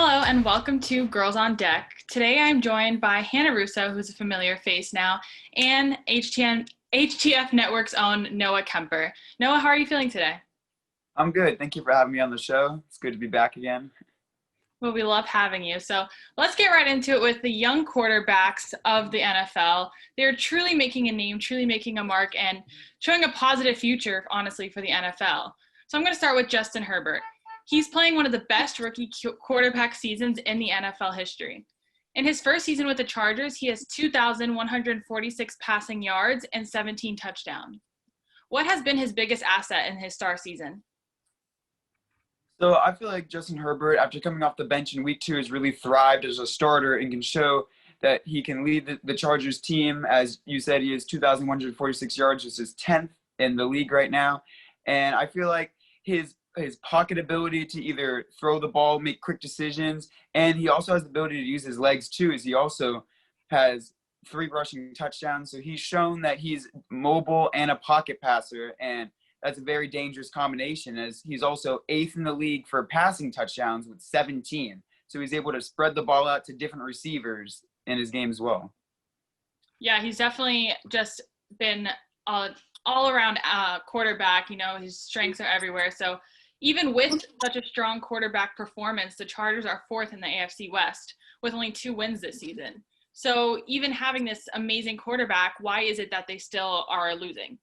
Hello and welcome to Girls on Deck. Today I'm joined by Hannah Russo, who's a familiar face now, and HTF Network's own Noah Kemper. Noah, how are you feeling today? I'm good. Thank you for having me on the show. It's good to be back again. Well, we love having you. So let's get right into it with the young quarterbacks of the NFL. They're truly making a name, truly making a mark, and showing a positive future, honestly, for the NFL. So I'm going to start with Justin Herbert. He's playing one of the best rookie quarterback seasons in the NFL history. In his first season with the Chargers, he has 2,146 passing yards and 17 touchdowns. What has been his biggest asset in his star season? So I feel like Justin Herbert, after coming off the bench in week 2, has really thrived as a starter and can show that he can lead the Chargers team. As you said, he has 2,146 yards, which is his 10th in the league right now. And I feel like his pocket ability to either throw the ball, make quick decisions, and he also has the ability to use his legs too, as he also has 3 rushing touchdowns. So he's shown that he's mobile and a pocket passer, and that's a very dangerous combination, as he's also 8th in the league for passing touchdowns with 17. So he's able to spread the ball out to different receivers in his game as well. Yeah, he's definitely just been all around quarterback. You know, his strengths are everywhere. So even with such a strong quarterback performance, the Chargers are 4th in the AFC West with only 2 wins this season. So even having this amazing quarterback, why is it that they still are losing?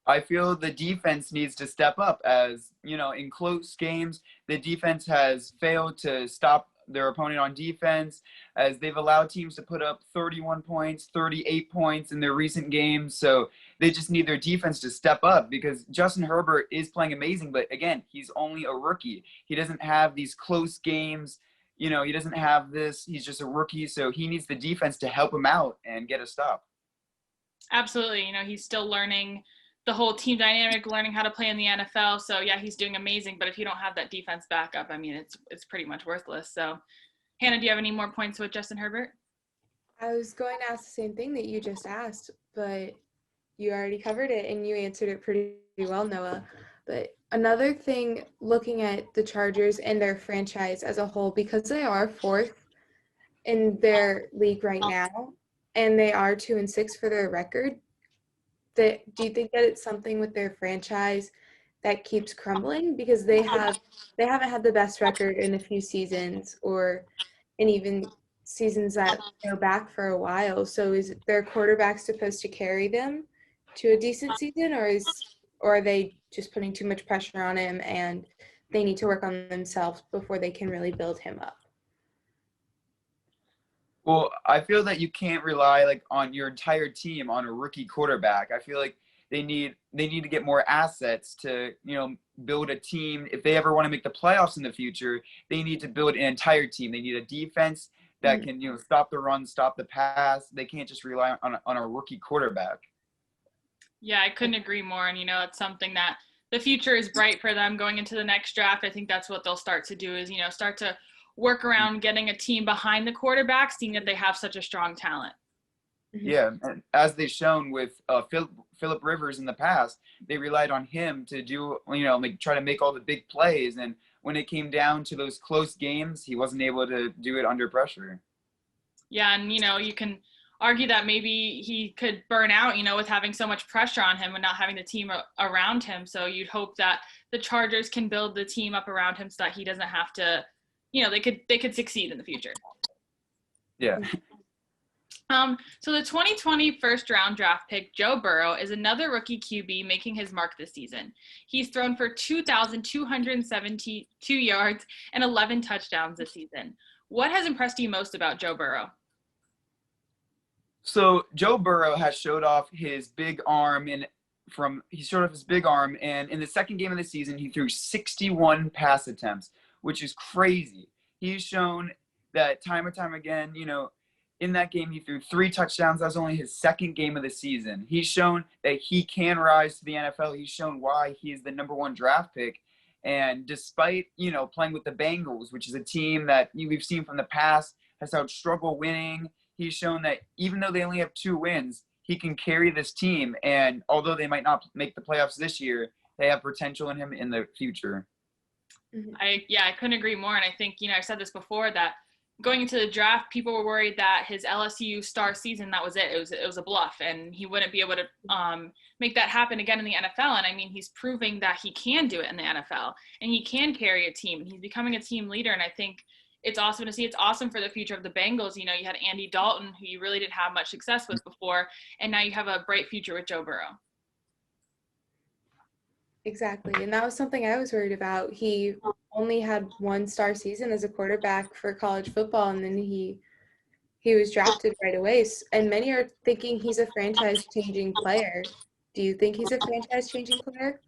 I feel the defense needs to step up, as, you know, in close games, the defense has failed to stop their opponent on defense, as they've allowed teams to put up 31 points, 38 points in their recent games. So they just need their defense to step up, because Justin Herbert is playing amazing. But again, he's only a rookie. He doesn't have these close games. You know, he doesn't have this. He's just a rookie. So he needs the defense to help him out and get a stop. Absolutely. You know, he's still learning the whole team dynamic, learning how to play in the NFL. So yeah, he's doing amazing. But if you don't have that defense backup, I mean, it's pretty much worthless. So Hannah, do you have any more points with Justin Herbert? I was going to ask the same thing that you just asked, but you already covered it and you answered it pretty well, Noah. But another thing, looking at the Chargers and their franchise as a whole, because they are 4th in their league right now, and they are 2-6 for their record, do you think that it's something with their franchise that keeps crumbling? Because they haven't had the best record in a few seasons, or in even seasons that go back for a while. So is their quarterback supposed to carry them to a decent season, or are they just putting too much pressure on him and they need to work on themselves before they can really build him up? Well, I feel that you can't rely on your entire team on a rookie quarterback. I feel like they need to get more assets to, build a team. If they ever want to make the playoffs in the future, they need to build an entire team. They need a defense that can, stop the run, stop the pass. They can't just rely on a rookie quarterback. Yeah, I couldn't agree more. And, it's something that the future is bright for them going into the next draft. I think that's what they'll start to do is, start to work around getting a team behind the quarterback, seeing that they have such a strong talent. Yeah, and as they've shown with Phillip Rivers in the past, they relied on him to do, try to make all the big plays. And when it came down to those close games, he wasn't able to do it under pressure. Yeah, and, you can argue that maybe he could burn out, with having so much pressure on him and not having the team around him. So you'd hope that the Chargers can build the team up around him so that he doesn't have to, they could succeed in the future. Yeah. So the 2020 first-round draft pick, Joe Burrow, is another rookie QB making his mark this season. He's thrown for 2,272 yards and 11 touchdowns this season. What has impressed you most about Joe Burrow? So Joe Burrow has showed off his big arm, and in the second game of the season, he threw 61 pass attempts, which is crazy. He's shown that time and time again, in that game, he threw 3 touchdowns. That was only his second game of the season. He's shown that he can rise to the NFL. He's shown why he is the #1 draft pick. And despite, playing with the Bengals, which is a team that we've seen from the past has had struggle winning, he's shown that even though they only have 2 wins, he can carry this team. And although they might not make the playoffs this year, they have potential in him in the future. I couldn't agree more. And I think, I said this before, that going into the draft, people were worried that his LSU star season, that was it. It was a bluff, and he wouldn't be able to make that happen again in the NFL. And I mean, he's proving that he can do it in the NFL, and he can carry a team. He's becoming a team leader, and I think it's awesome to see. It's awesome for the future of the Bengals. You had Andy Dalton, who you really didn't have much success with before, and now you have a bright future with Joe Burrow. Exactly. And that was something I was worried about. He only had one star season as a quarterback for college football, and then he was drafted right away. And many are thinking he's a franchise-changing player. Do you think he's a franchise-changing player?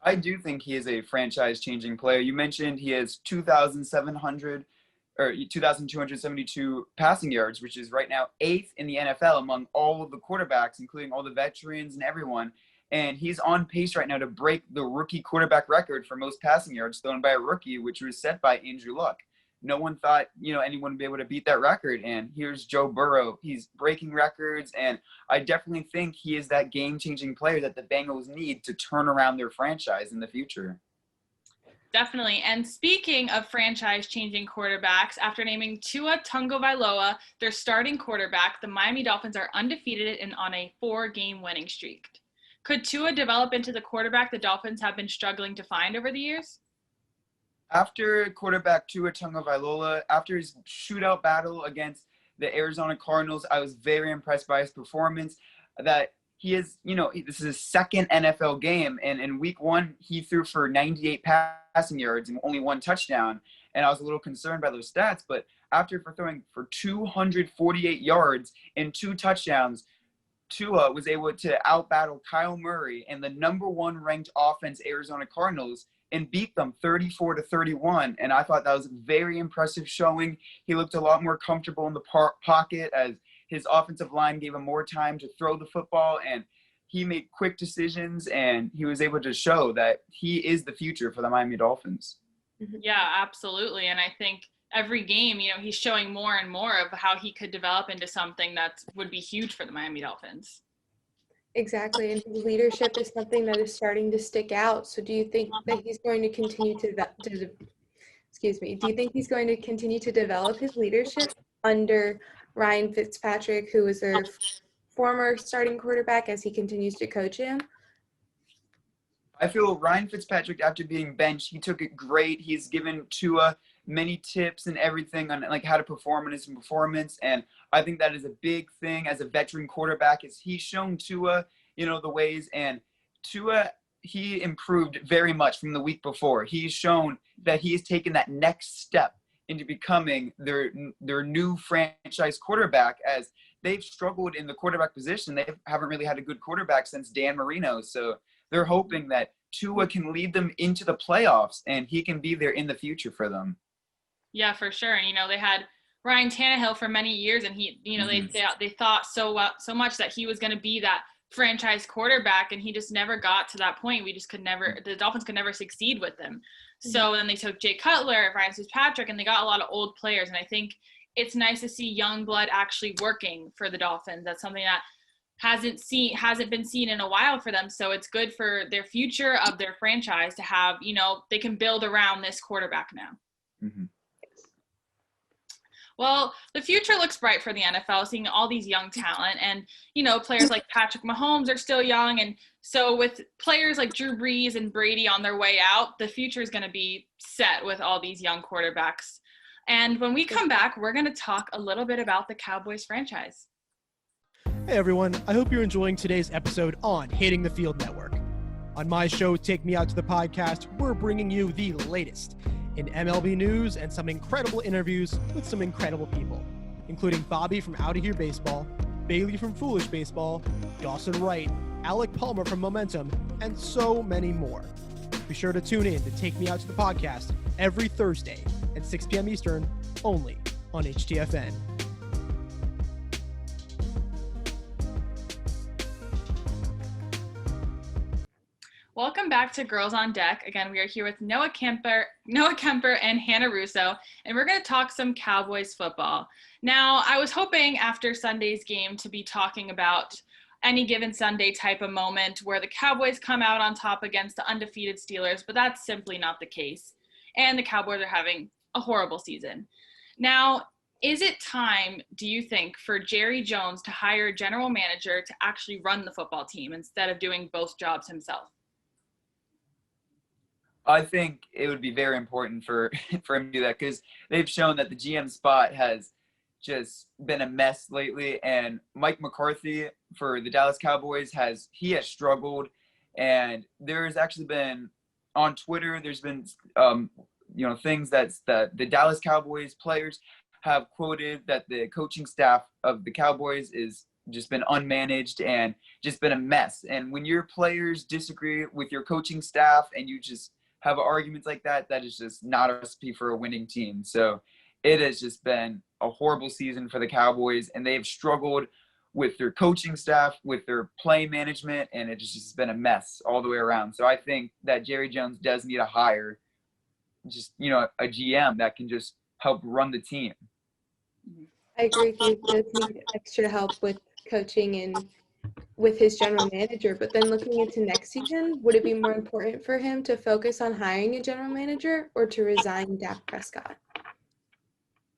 I do think he is a franchise-changing player. You mentioned he has 2,272 passing yards, which is right now 8th in the NFL among all of the quarterbacks, including all the veterans and everyone. And he's on pace right now to break the rookie quarterback record for most passing yards thrown by a rookie, which was set by Andrew Luck. No one thought, anyone would be able to beat that record. And here's Joe Burrow. He's breaking records. And I definitely think he is that game-changing player that the Bengals need to turn around their franchise in the future. Definitely. And speaking of franchise-changing quarterbacks, after naming Tua Tagovailoa their starting quarterback, the Miami Dolphins are undefeated and on a 4-game winning streak. Could Tua develop into the quarterback the Dolphins have been struggling to find over the years? After quarterback Tua Tagovailoa, after his shootout battle against the Arizona Cardinals, I was very impressed by his performance. That he is, this is his second NFL game, and in week 1, he threw for 98 passing yards and only 1 touchdown. And I was a little concerned by those stats, but after throwing for 248 yards and 2 touchdowns, Tua was able to outbattle Kyle Murray and the number 1 ranked offense, Arizona Cardinals, and beat them 34-31. And I thought that was a very impressive showing. He looked a lot more comfortable in the pocket as his offensive line gave him more time to throw the football, and he made quick decisions, and he was able to show that he is the future for the Miami Dolphins. Yeah, absolutely. And I think every game, he's showing more and more of how he could develop into something that would be huge for the Miami Dolphins. Exactly. And his leadership is something that is starting to stick out. So do you think that he's going to continue do you think he's going to continue to develop his leadership under Ryan Fitzpatrick, who was their former starting quarterback, as he continues to coach him? I feel Ryan Fitzpatrick, after being benched, he took it great. He's given Tua many tips and everything on how to perform in his performance, and I think that is a big thing as a veteran quarterback. Is he's shown Tua, the ways, and Tua, he improved very much from the week before. He's shown that he's taken that next step into becoming their new franchise quarterback, as they've struggled in the quarterback position. They haven't really had a good quarterback since Dan Marino, so they're hoping that Tua can lead them into the playoffs and he can be there in the future for them. Yeah, for sure. And, they had Ryan Tannehill for many years, and he, they thought so much that he was going to be that franchise quarterback, and he just never got to that point. The Dolphins could never succeed with him. So then they took Jay Cutler, Ryan Fitzpatrick, and they got a lot of old players. And I think it's nice to see young blood actually working for the Dolphins. That's something that hasn't been seen in a while for them. So it's good for their future of their franchise to have, they can build around this quarterback now. Mm-hmm. Well, the future looks bright for the NFL, seeing all these young talent, and, players like Patrick Mahomes are still young. And so with players like Drew Brees and Brady on their way out, the future is going to be set with all these young quarterbacks. And when we come back, we're going to talk a little bit about the Cowboys franchise. Hey everyone, I hope you're enjoying today's episode on Hitting the Field Network. On my show, Take Me Out to the Podcast, we're bringing you the latest in MLB news and some incredible interviews with some incredible people, including Bobby from Outta Here Baseball, Bailey from Foolish Baseball, Dawson Wright, Alec Palmer from Momentum, and so many more. Be sure to tune in to Take Me Out to the Podcast every Thursday at 6 p.m. Eastern, only on HTFN. Welcome back to Girls on Deck. Again, we are here with Noah Kemper and Hannah Russo, and we're going to talk some Cowboys football. Now, I was hoping after Sunday's game to be talking about any given Sunday type of moment where the Cowboys come out on top against the undefeated Steelers, but that's simply not the case. And the Cowboys are having a horrible season. Now, is it time, do you think, for Jerry Jones to hire a general manager to actually run the football team instead of doing both jobs himself? I think it would be very important for him to do that, because they've shown that the GM spot has just been a mess lately. And Mike McCarthy for the Dallas Cowboys has struggled. And there's actually been on Twitter, there's been things that the Dallas Cowboys players have quoted that the coaching staff of the Cowboys is just been unmanaged and just been a mess. And when your players disagree with your coaching staff and you just have arguments like that, that is just not a recipe for a winning team. So it has just been a horrible season for the Cowboys, and they've struggled with their coaching staff, with their play management, and it's just been a mess all the way around. So I think that Jerry Jones does need to hire just, a GM that can just help run the team. I agree. He does need extra help with coaching and with his general manager. But then looking into next season, would it be more important for him to focus on hiring a general manager or to resign Dak Prescott?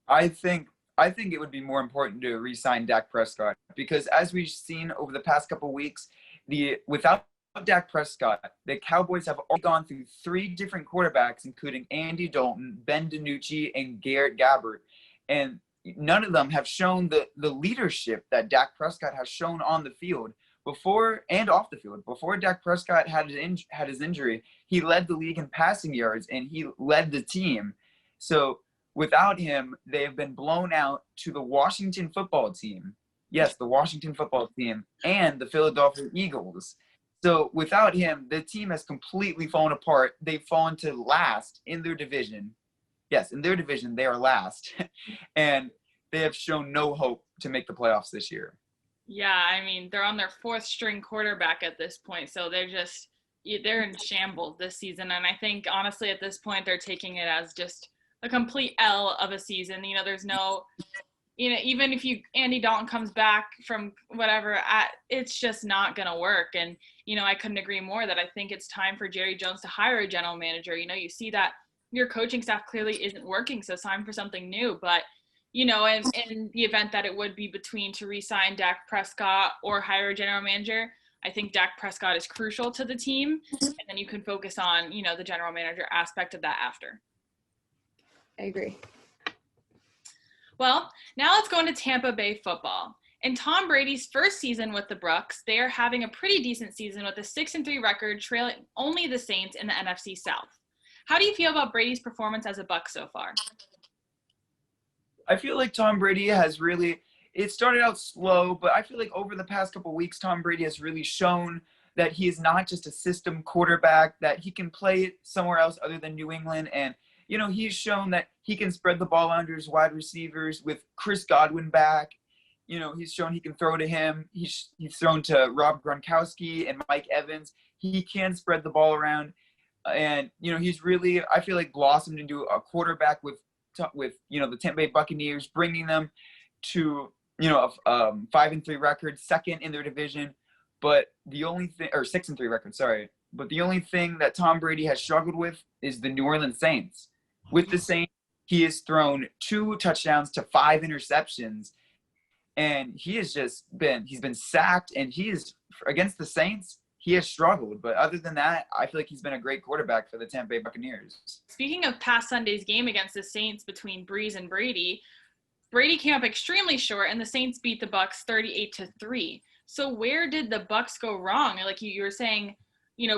I think it would be more important to re-sign Dak Prescott, because as we've seen over the past couple of weeks, without Dak Prescott, the Cowboys have already gone through 3 different quarterbacks, including Andy Dalton, Ben DiNucci, and Garrett Gabbert. And none of them have shown the leadership that Dak Prescott has shown on the field before and off the field. Before Dak Prescott had his injury, he led the league in passing yards and he led the team. So without him, they have been blown out to the Washington football team. Yes, the Washington football team and the Philadelphia Eagles. So without him, the team has completely fallen apart. They've fallen to last in their division. Yes, in their division, they are last. And they have shown no hope to make the playoffs this year. Yeah, I mean, they're on their 4th string quarterback at this point. So they're in shambles this season. And I think, honestly, at this point, they're taking it as just a complete L of a season. There's no, even if Andy Dalton comes back from whatever, it's just not going to work. And, I couldn't agree more that I think it's time for Jerry Jones to hire a general manager. You see that your coaching staff clearly isn't working, so it's time for something new. But, in the event that it would be between to re-sign Dak Prescott or hire a general manager, I think Dak Prescott is crucial to the team. And then you can focus on, the general manager aspect of that after. I agree. Well, now let's go into Tampa Bay football. In Tom Brady's first season with the Bucs, they are having a pretty decent season with a 6-3 record, trailing only the Saints in the NFC South. How do you feel about Brady's performance as a Buc so far? I feel like Tom Brady has it started out slow, but I feel like over the past couple of weeks, Tom Brady has really shown that he is not just a system quarterback, that he can play somewhere else other than New England. And, he's shown that he can spread the ball under his wide receivers with Chris Godwin back. He's shown he can throw to him. He's thrown to Rob Gronkowski and Mike Evans. He can spread the ball around. And, he's really, I feel like, blossomed into a quarterback with the Tampa Bay Buccaneers, bringing them to, a 5-3 record, second in their division. But the only thing, or 6-3 record, sorry. But the only thing that Tom Brady has struggled with is the New Orleans Saints. With the Saints, he has thrown 2 touchdowns to 5 interceptions. And he's been sacked, and against the Saints, he has struggled. But other than that, I feel like he's been a great quarterback for the Tampa Bay Buccaneers. Speaking of past Sunday's game against the Saints between Breeze and Brady came up extremely short, and the Saints beat the Bucs 38-3. So where did the Bucs go wrong? Like you were saying,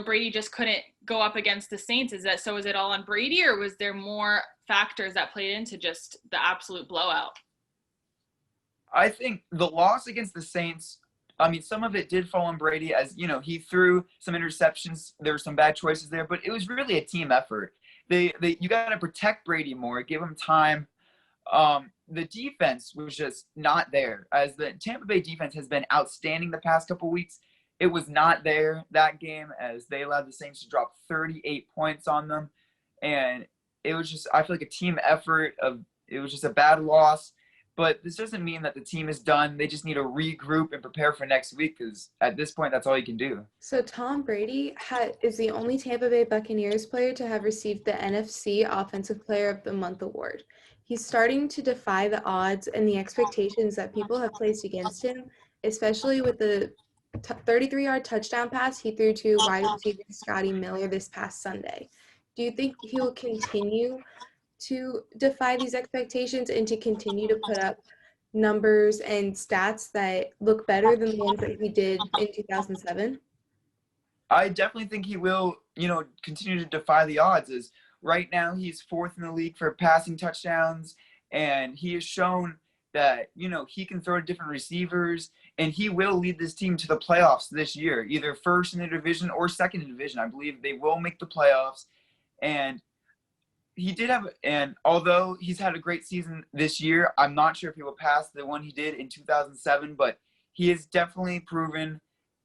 Brady just couldn't go up against the Saints. Is it all on Brady, or was there more factors that played into just the absolute blowout? I think the loss against the Saints, some of it did fall on Brady, as, he threw some interceptions. There were some bad choices there, but it was really a team effort. You got to protect Brady more, give him time. The defense was just not there. As the Tampa Bay defense has been outstanding the past couple weeks, it was not there that game, as they allowed the Saints to drop 38 points on them. And it was just, I feel like, a team effort. It was just a bad loss. But this doesn't mean that the team is done. They just need to regroup and prepare for next week because at this point, that's all you can do. So Tom Brady is the only Tampa Bay Buccaneers player to have received the NFC Offensive Player of the Month award. He's starting to defy the odds and the expectations that people have placed against him, especially with the 33-yard touchdown pass he threw to wide receiver Scotty Miller this past Sunday. Do you think he will continue to defy these expectations and to continue to put up numbers and stats that look better than the ones that he did in 2007? I definitely think he will, continue to defy the odds. As right now he's 4th in the league for passing touchdowns, and he has shown that, he can throw to different receivers, and he will lead this team to the playoffs this year, either first in the division or second in the division. I believe they will make the playoffs. And although he's had a great season this year, I'm not sure if he will pass the one he did in 2007, but he has definitely proven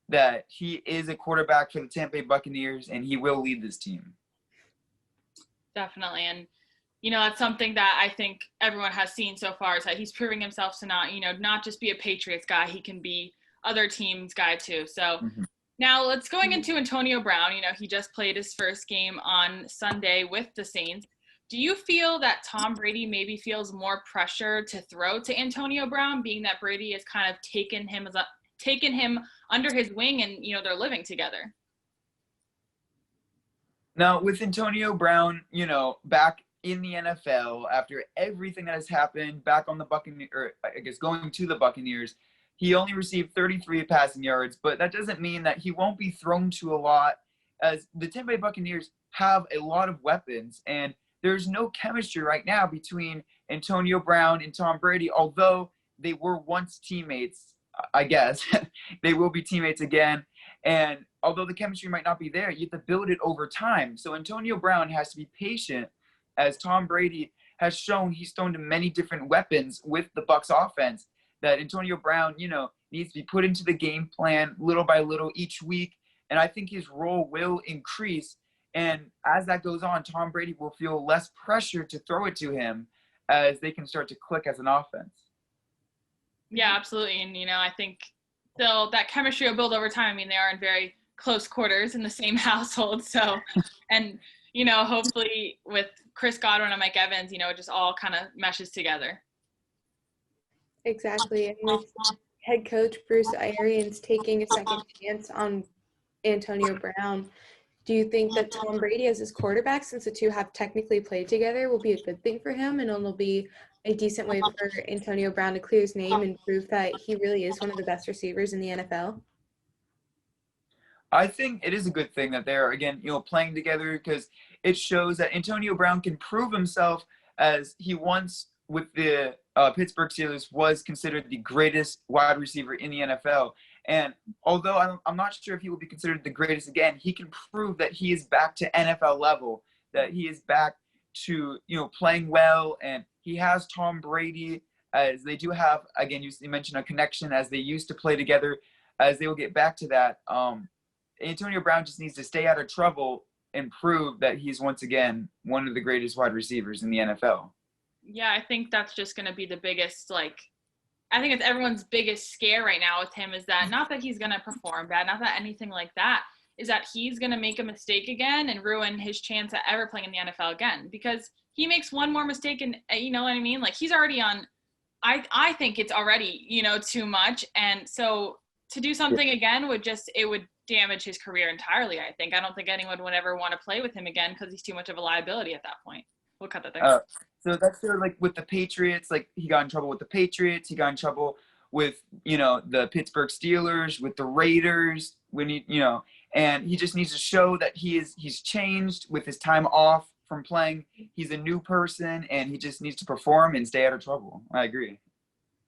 that he is a quarterback for the Tampa Bay Buccaneers, and he will lead this team. Definitely. And, that's something that I think everyone has seen so far is that he's proving himself to not just be a Patriots guy. He can be other teams' guy too. So now let's going into Antonio Brown. He just played his first game on Sunday with the Saints. Do you feel that Tom Brady maybe feels more pressure to throw to Antonio Brown, being that Brady has kind of taken him under his wing and, they're living together? Now, with Antonio Brown, back in the NFL, after everything that has happened, back on the Buccaneers, or I guess going to the Buccaneers, he only received 33 passing yards, but that doesn't mean that he won't be thrown to a lot, as the Tampa Bay Buccaneers have a lot of weapons, and there's no chemistry right now between Antonio Brown and Tom Brady, although they were once teammates, I guess. They will be teammates again. And although the chemistry might not be there, you have to build it over time. So Antonio Brown has to be patient, as Tom Brady has shown he's thrown to many different weapons with the Bucs offense, that Antonio Brown, needs to be put into the game plan little by little each week. And I think his role will increase. And as that goes on, Tom Brady will feel less pressure to throw it to him as they can start to click as an offense. Yeah, absolutely. And, I think that chemistry will build over time. I mean, they are in very close quarters in the same household. So, and, hopefully with Chris Godwin and Mike Evans, it just all kind of meshes together. Exactly. And with head coach Bruce Arians taking a second chance on Antonio Brown, do you think that Tom Brady as his quarterback, since the two have technically played together, will be a good thing for him, and it'll be a decent way for Antonio Brown to clear his name and prove that he really is one of the best receivers in the NFL? I think it is a good thing that they're, again, playing together, because it shows that Antonio Brown can prove himself, as he once with the Pittsburgh Steelers was considered the greatest wide receiver in the NFL. And although I'm not sure if he will be considered the greatest again, he can prove that he is back to NFL level, that he is back to, playing well. And he has Tom Brady, as they do have, again, you mentioned a connection, as they used to play together, as they will get back to that. Antonio Brown just needs to stay out of trouble and prove that he's once again one of the greatest wide receivers in the NFL. Yeah, I think that's just going to be the biggest, I think it's everyone's biggest scare right now with him, is that not that he's going to perform bad, not that anything like that, is that he's going to make a mistake again and ruin his chance at ever playing in the NFL again, because he makes one more mistake and you know what I mean? He's already on, I think it's already, too much. And so to do something again it would damage his career entirely, I think. I don't think anyone would ever want to play with him again because he's too much of a liability at that point. We'll cut that there. So that's sort of with the Patriots, he got in trouble with the Patriots. He got in trouble with, the Pittsburgh Steelers, with the Raiders, and he just needs to show that he's changed with his time off from playing. He's a new person, and he just needs to perform and stay out of trouble. I agree.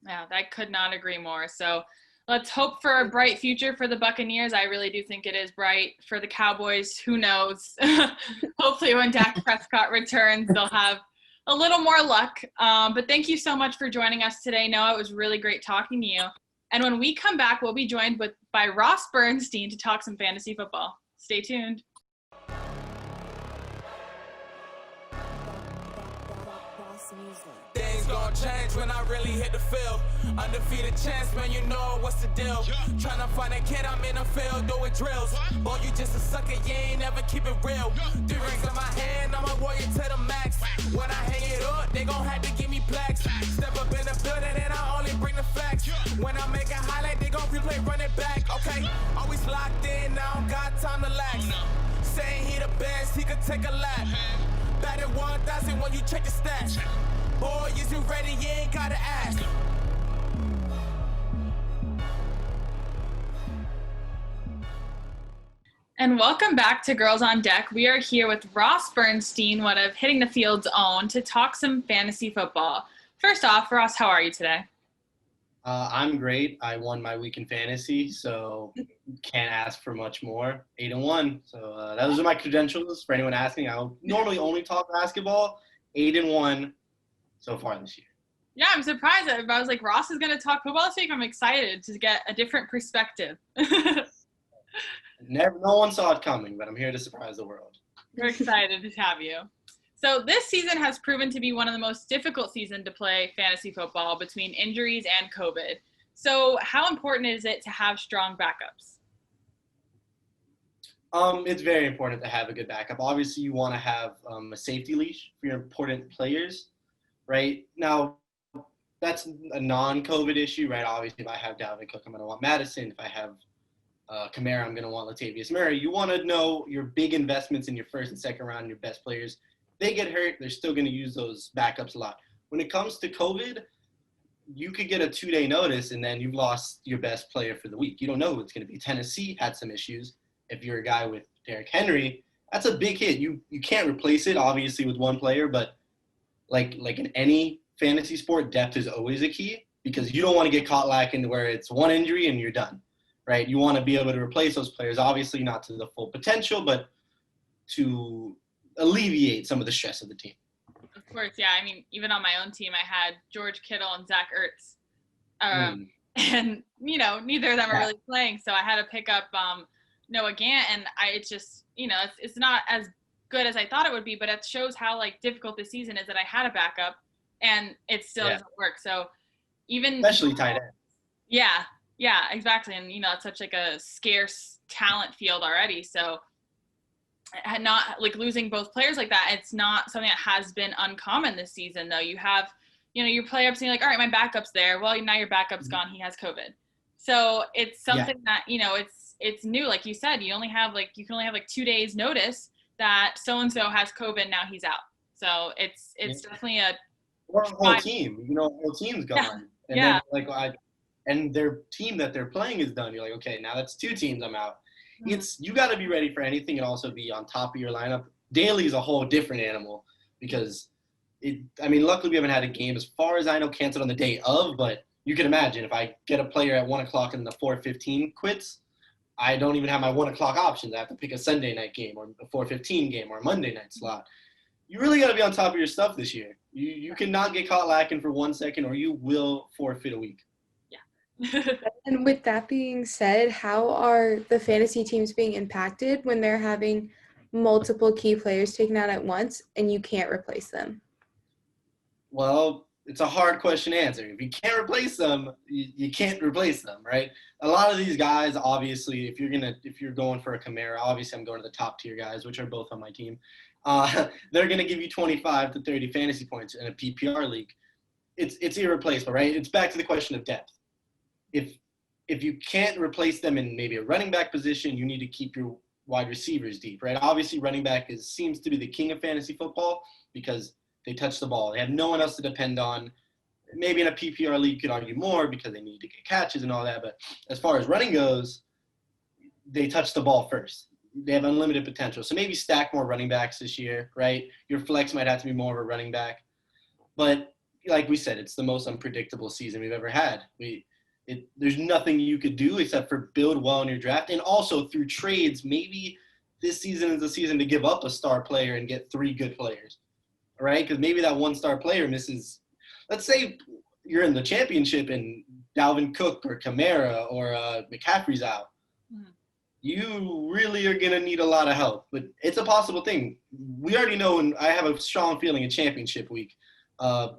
Yeah, I could not agree more. So let's hope for a bright future for the Buccaneers. I really do think it is bright. For the Cowboys, who knows? Hopefully when Dak Prescott returns, they'll have a little more luck. But thank you so much for joining us today, Noah. It was really great talking to you. And when we come back, we'll be joined by Ross Bernstein to talk some fantasy football. Stay tuned. Things gon' change when I really hit the field. Undefeated chance, man, you know what's the deal. Tryna find a kid, I'm in the field doing drills. Boy, you just a sucker, you ain't never keep it real. 3 rings in my hand, I'm a warrior to the max. When I hang it up, they gon' have to give me plaques. Step up in the building and I only bring the facts. When I make a highlight, they gon' replay, run it back, okay? Always locked in, I don't got time to lax. Saying he the best, he could take a lap. Batted 1,000 when you check the stats. Boy, is you ready? You ain't gotta ask. And welcome back to Girls on Deck. We are here with Ross Bernstein, one of Hitting the Field's own, to talk some fantasy football. First off, Ross, how are you today? I'm great. I won my week in fantasy, so can't ask for much more. 8-1. So those are my credentials for anyone asking. I normally only talk basketball. 8-1 so far this year. Yeah, I'm surprised. I was like, Ross is going to talk football this week. I'm excited to get a different perspective. No one saw it coming, but I'm here to surprise the world. We're excited to have you. So this season has proven to be one of the most difficult seasons to play fantasy football between injuries and COVID. So how important is it to have strong backups? It's very important to have a good backup. Obviously, you want to have a safety leash for your important players, right? Now, that's a non-COVID issue, right? Obviously, if I have Dalvin Cook, I'm going to want Madison. If I have Kemper, I'm going to want Latavius Murray. You want to know your big investments in your first and second round, your best players. They get hurt, they're still going to use those backups a lot. When it comes to COVID, you could get a 2-day notice and then you've lost your best player for the week. You don't know who it's going to be. Tennessee had some issues. If you're a guy with Derrick Henry, that's a big hit. You can't replace it, obviously, with one player, but like in any fantasy sport, depth is always a key because you don't want to get caught lacking where it's one injury and you're done, right? You want to be able to replace those players, obviously not to the full potential, but to alleviate some of the stress of the team. Of course, yeah. I mean, even on my own team, I had George Kittle and Zach Ertz. And, neither of them are really playing. So I had to pick up Noah Gant, and it's just, it's not as good as I thought it would be, but it shows how, difficult this season is that I had a backup, and it still doesn't work. So even – especially tight end. Yeah, exactly. And, it's such, a scarce talent field already. So – had not losing both players like that. It's not something that has been uncommon this season, though. You have, your play-ups and you're like, all right, my backup's there. Well, now your backup's gone. He has COVID. So it's something that, it's new. Like you said, you can only have 2 days notice that so-and-so has COVID. Now he's out. So it's definitely or a whole team, a whole team's gone. And then and their team that they're playing is done. You're like, okay, now that's 2 teams I'm out. You got to be ready for anything and also be on top of your lineup. Daily is a whole different animal because luckily we haven't had a game as far as I know canceled on the day of, but you can imagine if I get a player at 1:00 and the 4:15 quits, I don't even have my 1:00 options. I have to pick a Sunday night game or a 4:15 game or a Monday night slot. You really got to be on top of your stuff this year. You cannot get caught lacking for 1 second or you will forfeit a week. And with that being said, how are the fantasy teams being impacted when they're having multiple key players taken out at once and you can't replace them? Well, it's a hard question to answer. If you can't replace them, you can't replace them, right? A lot of these guys, obviously, if you're going for a Kemper, obviously I'm going to the top tier guys, which are both on my team. They're going to give you 25 to 30 fantasy points in a PPR league. It's irreplaceable, right? It's back to the question of depth. If you can't replace them in maybe a running back position, you need to keep your wide receivers deep, right? Obviously, running back seems to be the king of fantasy football because they touch the ball. They have no one else to depend on. Maybe in a PPR league, you could argue more because they need to get catches and all that. But as far as running goes, they touch the ball first. They have unlimited potential. So maybe stack more running backs this year, right? Your flex might have to be more of a running back. But like we said, it's the most unpredictable season we've ever had. There's nothing you could do except for build well in your draft. And also through trades, maybe this season is the season to give up a star player and get 3 good players, right? Because maybe that one star player misses. Let's say you're in the championship and Dalvin Cook or Kamara or McCaffrey's out. You really are going to need a lot of help. But it's a possible thing. We already know, and I have a strong feeling in championship week,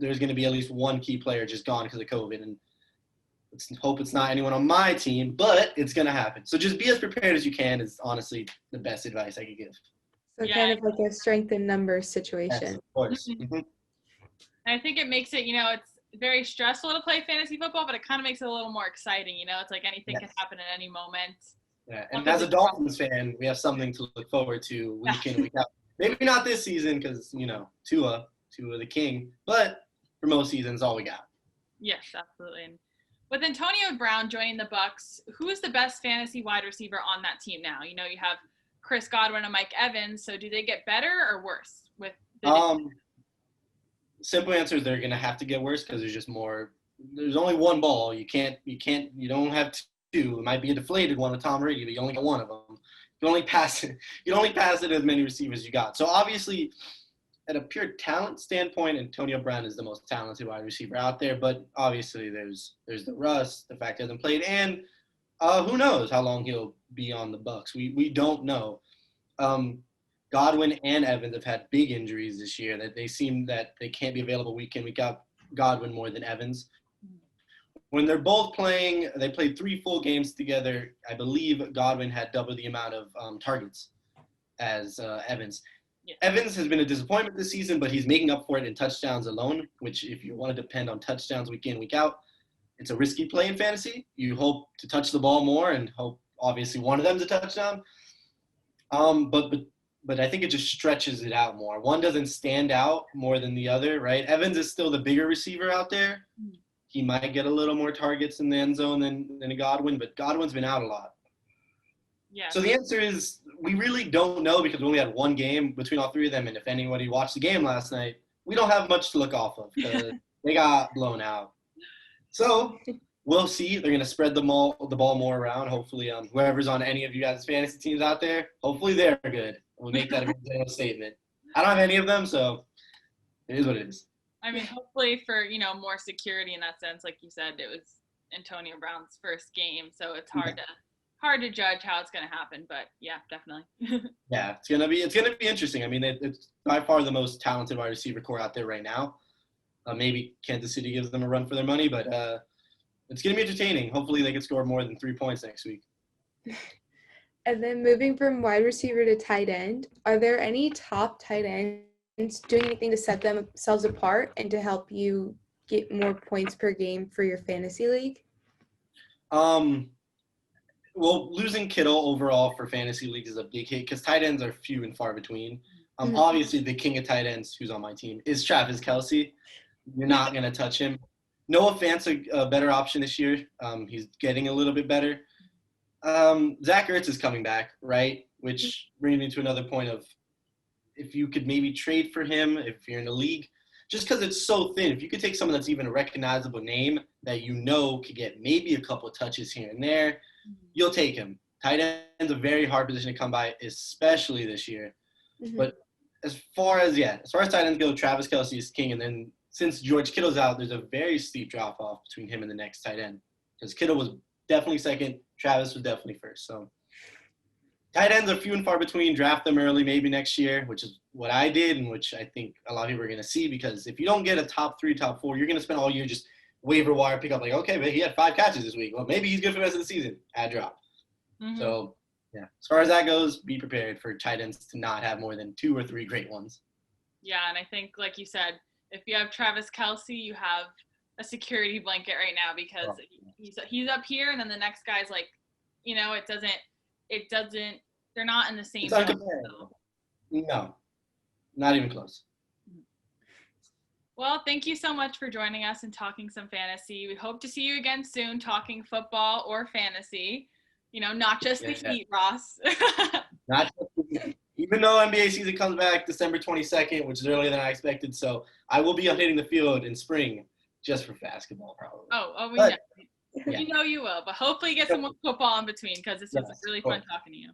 there's going to be at least one key player just gone because of COVID. And let's hope it's not anyone on my team, but it's going to happen. So just be as prepared as you can is honestly the best advice I could give. So Yeah. kind of like a strength in numbers situation. Yes, of course. I think it makes it, it's very stressful to play fantasy football, but it kind of makes it a little more exciting. It's like anything can happen at any moment. Yeah, and as a Dolphins fan, we have something to look forward to week in, week out. Maybe not this season because, Tua the king, but for most seasons, all we got. Yes, absolutely. And with Antonio Brown joining the Bucs, who is the best fantasy wide receiver on that team now? You have Chris Godwin and Mike Evans. So do they get better or worse with the simple answer is they're going to have to get worse because there's just more. There's only one ball. You don't have two. It might be a deflated one with Tom Brady, but you only get one of them. You can only pass it. You can only pass it as many receivers as you got. So obviously, at a pure talent standpoint, Antonio Brown is the most talented wide receiver out there. But obviously, there's the rust, the fact he hasn't played, and who knows how long he'll be on the Bucs. We don't know. Godwin and Evans have had big injuries this year that they seem that they can't be available week in, week out. Godwin more than Evans. When they're both playing, they played 3 full games together. I believe Godwin had double the amount of targets as Evans. Yeah. Evans has been a disappointment this season, but he's making up for it in touchdowns alone, which if you want to depend on touchdowns week in, week out, it's a risky play in fantasy. You hope to touch the ball more and hope obviously one of them's a touchdown. But I think it just stretches it out more. One doesn't stand out more than the other, right? Evans is still the bigger receiver out there. He might get a little more targets in the end zone than a Godwin, but Godwin's been out a lot. Yeah. So the answer is we really don't know because we only had one game between all 3 of them. And if anybody watched the game last night, we don't have much to look off of because they got blown out. So we'll see. They're going to spread the ball more around. Hopefully, whoever's on any of you guys' fantasy teams out there, hopefully they're good. We'll make that a general statement. I don't have any of them, so it is what it is. I mean, hopefully for, more security in that sense, like you said, it was Antonio Brown's first game, so it's hard to judge how it's going to happen, but yeah, definitely. Yeah, it's gonna be interesting. I mean, it's by far the most talented wide receiver core out there right now. Maybe Kansas City gives them a run for their money, but it's gonna be entertaining. Hopefully, they can score more than 3 points next week. And then moving from wide receiver to tight end, are there any top tight ends doing anything to set themselves apart and to help you get more points per game for your fantasy league? Well, losing Kittle overall for fantasy leagues is a big hit because tight ends are few and far between. Obviously, the king of tight ends, who's on my team, is Travis Kelce. You're not going to touch him. Noah Fant's a better option this year. He's getting a little bit better. Zach Ertz is coming back, right? Which brings me to another point of if you could maybe trade for him if you're in the league, just because it's so thin. If you could take someone that's even a recognizable name that could get maybe a couple of touches here and there, you'll take him. Tight end's a very hard position to come by, especially this year. But as far as tight ends go, Travis Kelce is king. And then since George Kittle's out, there's a very steep drop-off between him and the next tight end. Because Kittle was definitely second, Travis was definitely first. So tight ends are few and far between. Draft them early, maybe next year, which is what I did and which I think a lot of people are going to see. Because if you don't get a top 3, top 4, you're going to spend all year just waiver wire pick up like, okay, but he had 5 catches this week. Well, maybe he's good for the rest of the season. Add drop. So, yeah, as far as that goes, be prepared for tight ends to not have more than 2 or 3 great ones. Yeah, and I think, like you said, if you have Travis Kelce, you have a security blanket right now because he's up here, and then the next guy's like, it doesn't. They're not in the same. It's uncomparable. No, not even close. Well, thank you so much for joining us and talking some fantasy. We hope to see you again soon talking football or fantasy. Not just the Heat, Ross. Not just even though NBA season comes back December 22nd, which is earlier than I expected. So I will be hitting the field in spring just for basketball, probably. We know. Yeah. You know you will. But hopefully you get some more football in between because this was really fun talking to you.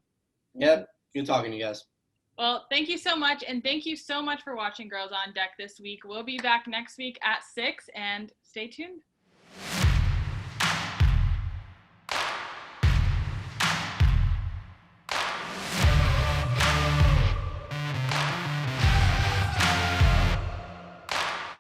Yep. Good talking to you guys. Well, thank you so much, and thank you so much for watching Girls on Deck this week. We'll be back next week at 6, and stay tuned.